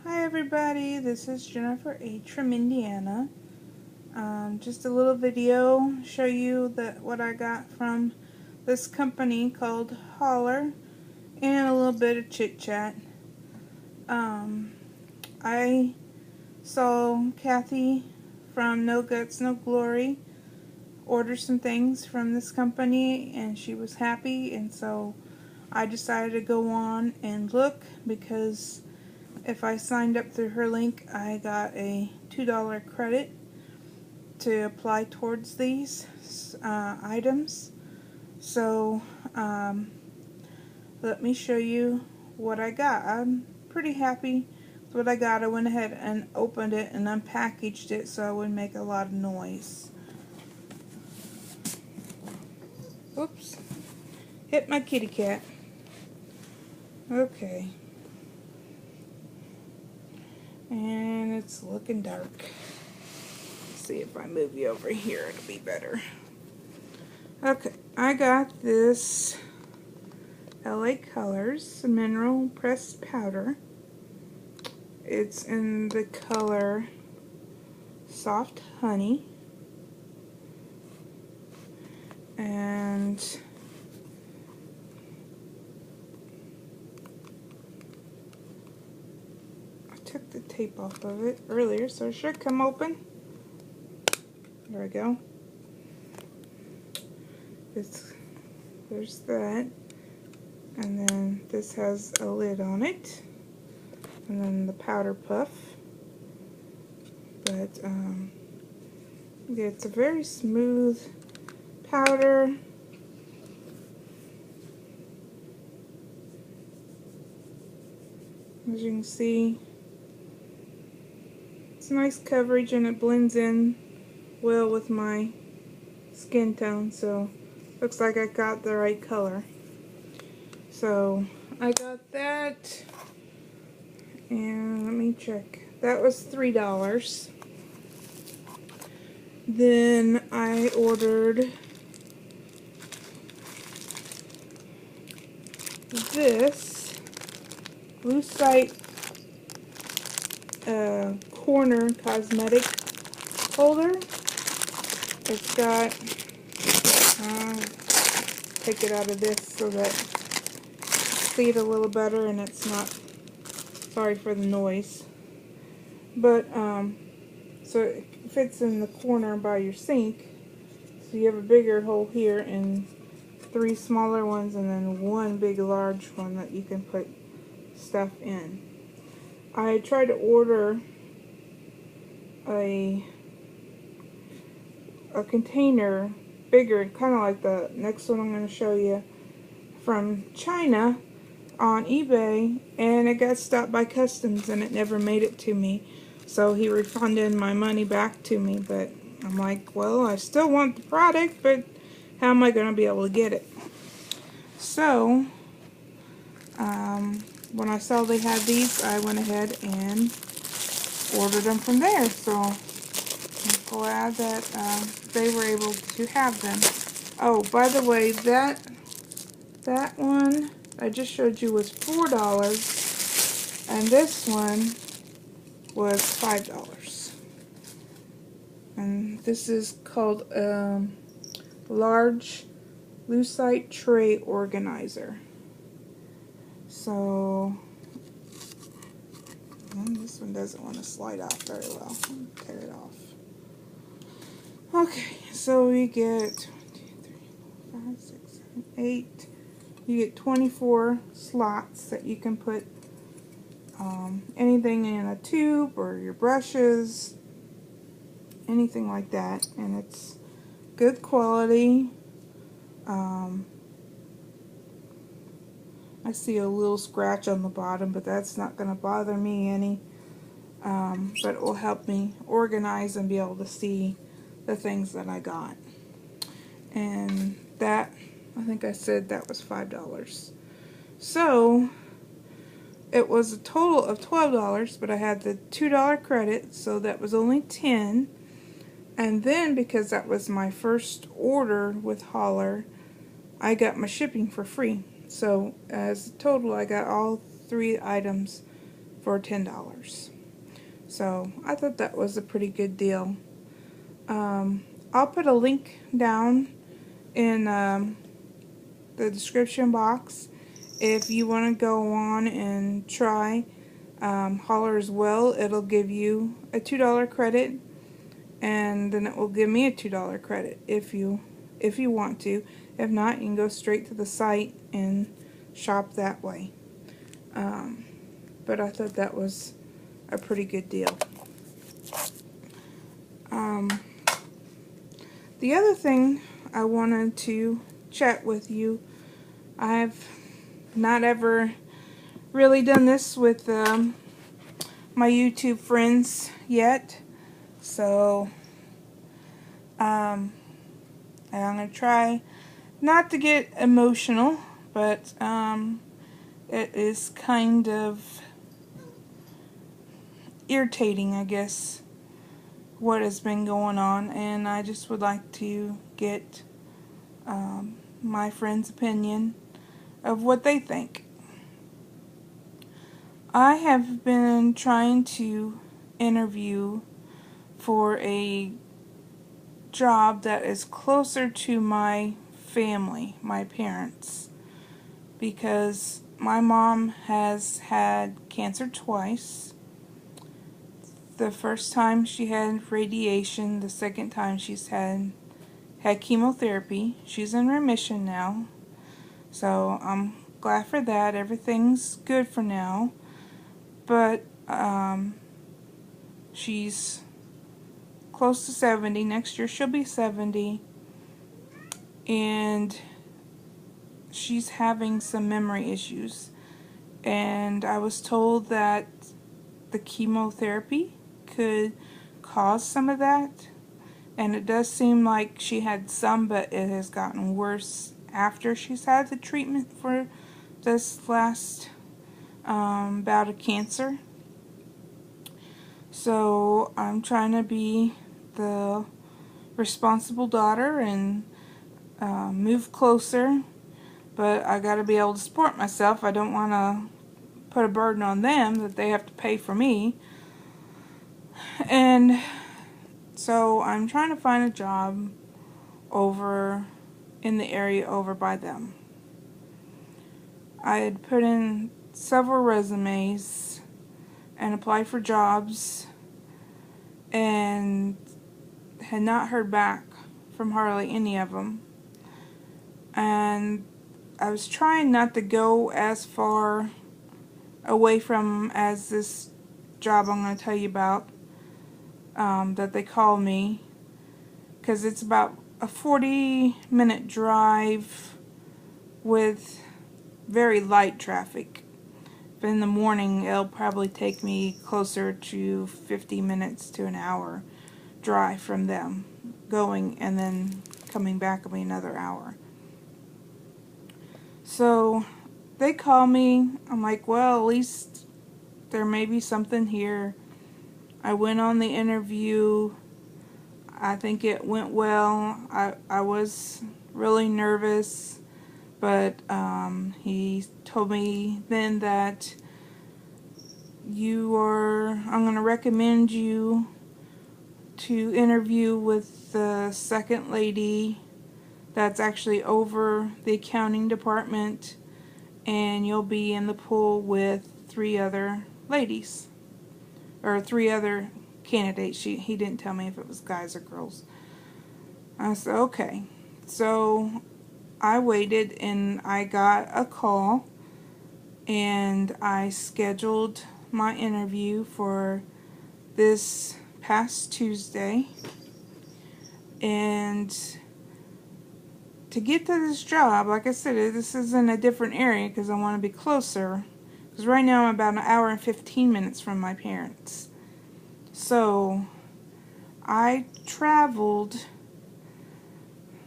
Hi everybody, this is Jennifer H. from Indiana. Just a little video show you what I got from this company called Hollar and a little bit of chit chat. I saw Kathy from No Guts No Glory order some things from this company and she was happy, and so I decided to go on and look because if I signed up through her link, I got a $2 credit to apply towards these items. So let me show you what I got. I'm pretty happy with what I got. I went ahead and opened it and unpackaged it so I wouldn't make a lot of noise. Oops. Hit my kitty cat. Okay. And it's looking dark. Let's see if I move you over here, it'll be better. Okay, I got this LA Colors mineral pressed powder. It's in the color Soft Honey. And took the tape off of it earlier, so it should come open. There we go. There's that, and then this has a lid on it, and then the powder puff. But yeah, it's a very smooth powder. As you can see, it's nice coverage and it blends in well with my skin tone, so looks like I got the right color. So I got that, and let me check. That was $3. Then I ordered this Lucite corner cosmetic holder. It's got, take it out of this so that see it a little better and it's not, sorry for the noise. But so it fits in the corner by your sink. So you have a bigger hole here and 3 smaller ones and then 1 big large one that you can put stuff in. I tried to order a container bigger, kind of like the next one I'm going to show you, from China on eBay, and it got stopped by customs and it never made it to me. So he refunded my money back to me, but I'm like, well, I still want the product, but how am I going to be able to get it? So when I saw they had these, I went ahead and ordered them from there. So I'm glad that they were able to have them. Oh, by the way, that one I just showed you was $4, and this one was $5. And this is called Large Lucite Tray Organizer. So this one doesn't want to slide off very well. Tear it off. Okay, so we get 1, 2, 3, 4, 5, 6, 7, 8. You get 24 slots that you can put anything in a tube or your brushes, anything like that, and it's good quality. I see a little scratch on the bottom, but that's not going to bother me any. But it will help me organize and be able to see the things that I got. And that, I think I said that was $5. So it was a total of $12, but I had the $2 credit, so that was only $10. And then because that was my first order with Hollar, I got my shipping for free. So as a total, I got all 3 items for $10. So I thought that was a pretty good deal. I'll put a link down in the description box if you want to go on and try Hollar as well. It'll give you a $2 credit, and then it will give me a $2 credit if you want to. If not, you can go straight to the site and shop that way. But I thought that was a pretty good deal. The other thing I wanted to chat with you, I've not ever really done this with my YouTube friends yet, so and I'm going to try not to get emotional, but it is kind of irritating, I guess, what has been going on, and I just would like to get my friends' opinion of what they think. I have been trying to interview for a job that is closer to my family, my parents, because my mom has had cancer twice. The first time she had radiation, the second time she's had chemotherapy. She's in remission now, so I'm glad for that. Everything's good for now, but she's close to 70. Next year she'll be 70, and she's having some memory issues, and I was told that the chemotherapy could cause some of that, and it does seem like she had some, but it has gotten worse after she's had the treatment for this last bout of cancer. So I'm trying to be the responsible daughter and move closer, but I got to be able to support myself. I don't want to put a burden on them that they have to pay for me. And so I'm trying to find a job over in the area over by them. I had put in several resumes and applied for jobs and had not heard back from hardly any of them. And I was trying not to go as far away from as this job I'm going to tell you about that they called me, because it's about a 40-minute drive with very light traffic. But in the morning it'll probably take me closer to 50 minutes to an hour drive from them, going and then coming back will be another hour. So they call me. I'm like, well, at least there may be something here. I went on the interview. I think it went well. I was really nervous, but he told me then that I'm going to recommend you to interview with the second lady that's actually over the accounting department, and you'll be in the pool with 3 other ladies, or 3 other candidates. He didn't tell me if it was guys or girls. I said, okay. So I waited, and I got a call, and I scheduled my interview for this past Tuesday. And to get to this job, like I said, this is in a different area because I want to be closer. Because right now I'm about an hour and 15 minutes from my parents. So I traveled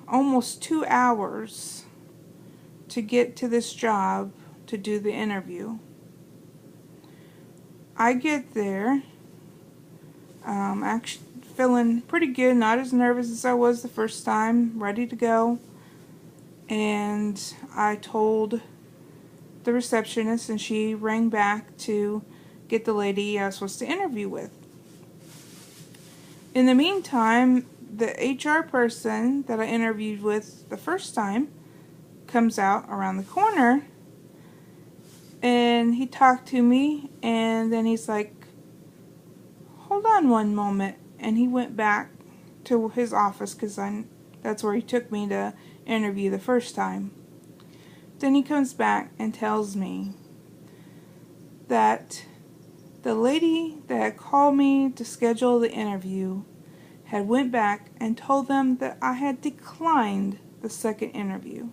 almost 2 hours to get to this job to do the interview. I get there, actually feeling pretty good, not as nervous as I was the first time, ready to go. And I told the receptionist, and she rang back to get the lady I was supposed to interview with. In the meantime, the HR person that I interviewed with the first time comes out around the corner, and he talked to me, and then he's like, hold on one moment, and he went back to his office because that's where he took me to interview the first time. Then he comes back and tells me that the lady that called me to schedule the interview had went back and told them that I had declined the second interview.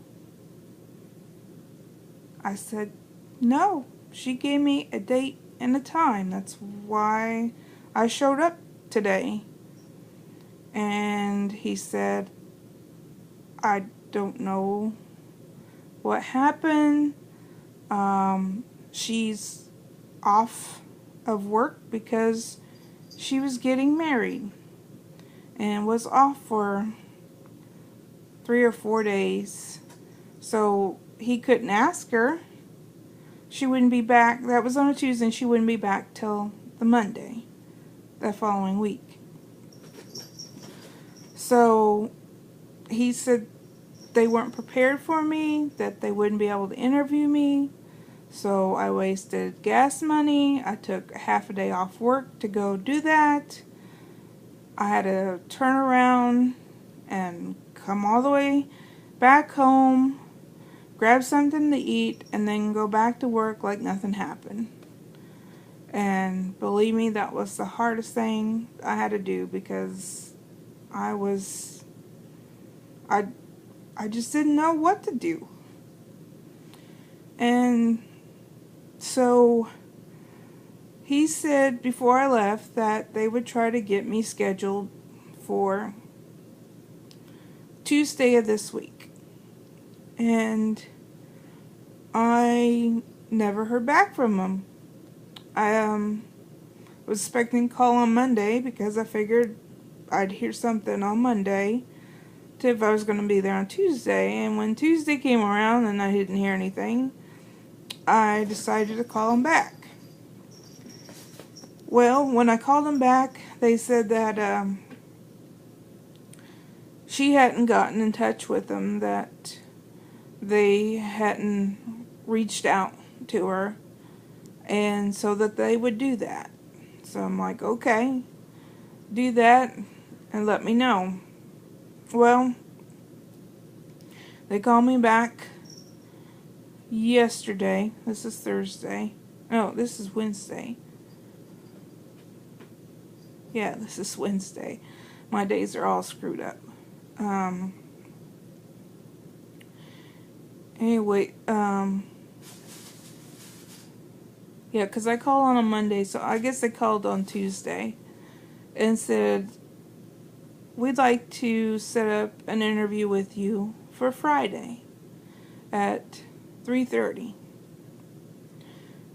I said, no, she gave me a date and a time. That's why I showed up today. And he said, I don't know what happened. She's off of work because she was getting married and was off for 3 or 4 days. So he couldn't ask her. She wouldn't be back. That was on a Tuesday, and she wouldn't be back till the Monday the following week. So he said they weren't prepared for me, that they wouldn't be able to interview me. So I wasted gas money. I took half a day off work to go do that. I had to turn around and come all the way back home, grab something to eat, and then go back to work like nothing happened. And believe me, that was the hardest thing I had to do because I just didn't know what to do. And so he said before I left that they would try to get me scheduled for Tuesday of this week. And I never heard back from him. I was expecting a call on Monday because I figured I'd hear something on Monday to if I was going to be there on Tuesday. And when Tuesday came around and I didn't hear anything, I decided to call him back. Well, when I called him back, they said that she hadn't gotten in touch with him, that they hadn't reached out to her, and so that they would do that. So I'm like, okay, do that and let me know. Well, they called me back yesterday. This is Thursday. No, this is Wednesday. Yeah, this is Wednesday. My days are all screwed up. Anyway, yeah, because I called on a Monday, so I guess they called on Tuesday and said, we'd like to set up an interview with you for Friday at 3:30.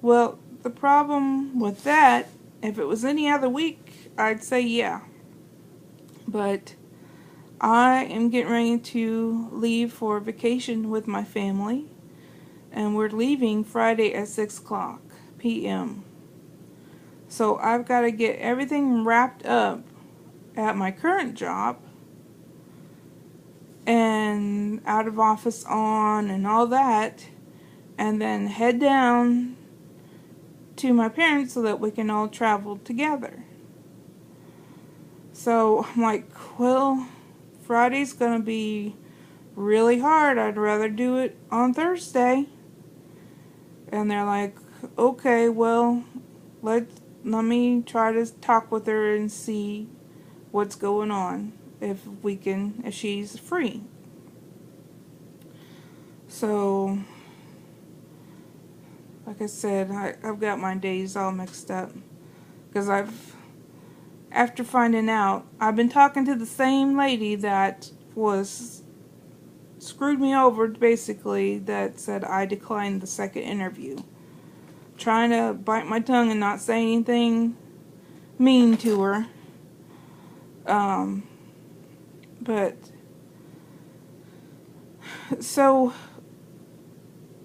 Well, the problem with that, if it was any other week, I'd say yeah. But I am getting ready to leave for vacation with my family, and we're leaving Friday at 6 o'clock p.m. So I've got to get everything wrapped up at my current job and out of office on and all that, and then head down to my parents so that we can all travel together. So I'm like, well, Friday's going to be really hard. I'd rather do it on Thursday. And they're like, okay, well, let me try to talk with her and see what's going on, if she's free. So, like I said, I've got my days all mixed up because after finding out, I've been talking to the same lady that screwed me over, basically, that said I declined the second interview. Trying to bite my tongue and not say anything mean to her. But so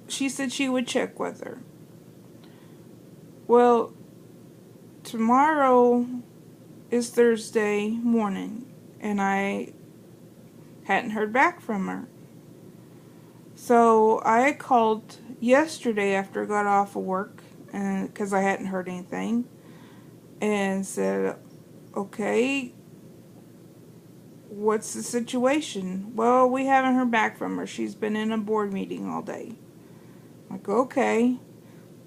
she said she would check with her. Well, tomorrow is Thursday morning, and I hadn't heard back from her. So I called yesterday after I got off of work, and because I hadn't heard anything, and said, okay, what's the situation? Well, we haven't heard back from her. She's been in a board meeting all day. I'm like, okay. I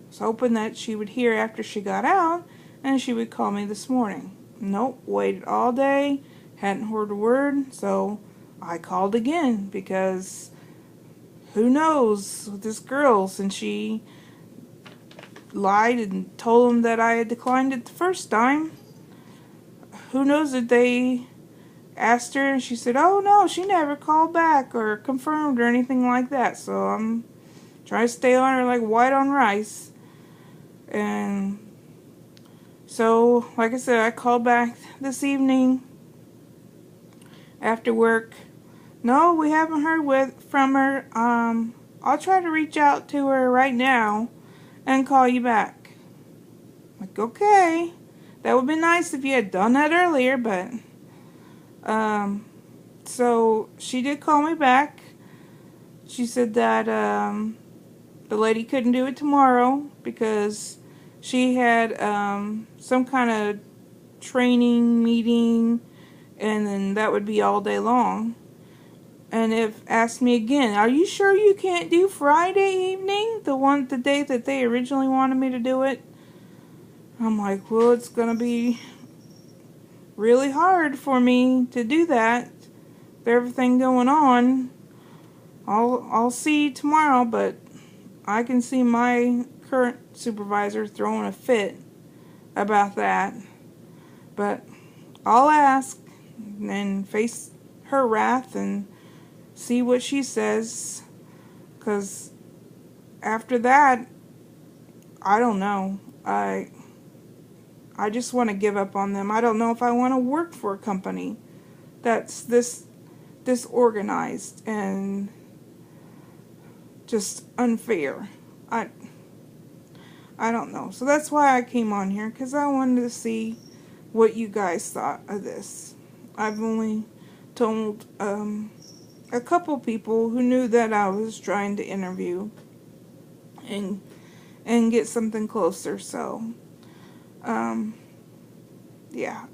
was hoping that she would hear after she got out, and she would call me this morning. Nope, waited all day, hadn't heard a word, so I called again, because who knows with this girl, since she lied and told them that I had declined it the first time. Who knows if they asked her and she said, oh no, she never called back or confirmed or anything like that. So I'm trying to stay on her like white on rice. And so, like I said, I called back this evening after work. No, we haven't heard from her. I'll try to reach out to her right now and call you back. Like, okay. That would be nice if you had done that earlier, but so she did call me back. She said that the lady couldn't do it tomorrow because she had some kind of training meeting, and then that would be all day long. And if asked me again, are you sure you can't do Friday evening, the day that they originally wanted me to do it? I'm like, well, it's gonna be really hard for me to do that with everything going on. I'll see tomorrow, but I can see my current supervisor throwing a fit about that. But I'll ask and face her wrath and see what she says, because after that, I don't know. I just want to give up on them. I don't know if I want to work for a company that's this disorganized and just unfair. I don't know. So that's why I came on here, because I wanted to see what you guys thought of this. I've only told a couple people who knew that I was trying to interview and get something closer. So yeah,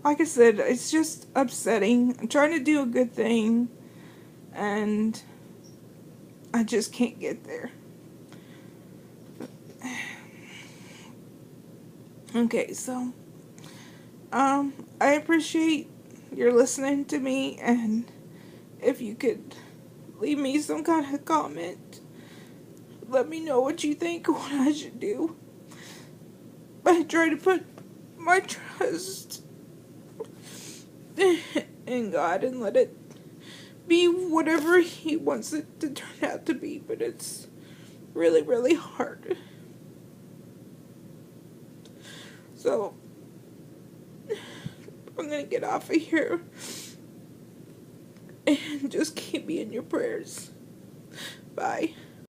like I said, it's just upsetting. I'm trying to do a good thing, and I just can't get there. Okay, so I appreciate your listening to me, and if you could leave me some kind of comment, let me know what you think, what I should do. I try to put my trust in God and let it be whatever He wants it to turn out to be, but it's really, really hard. So I'm gonna get off of here, and just keep me in your prayers. Bye.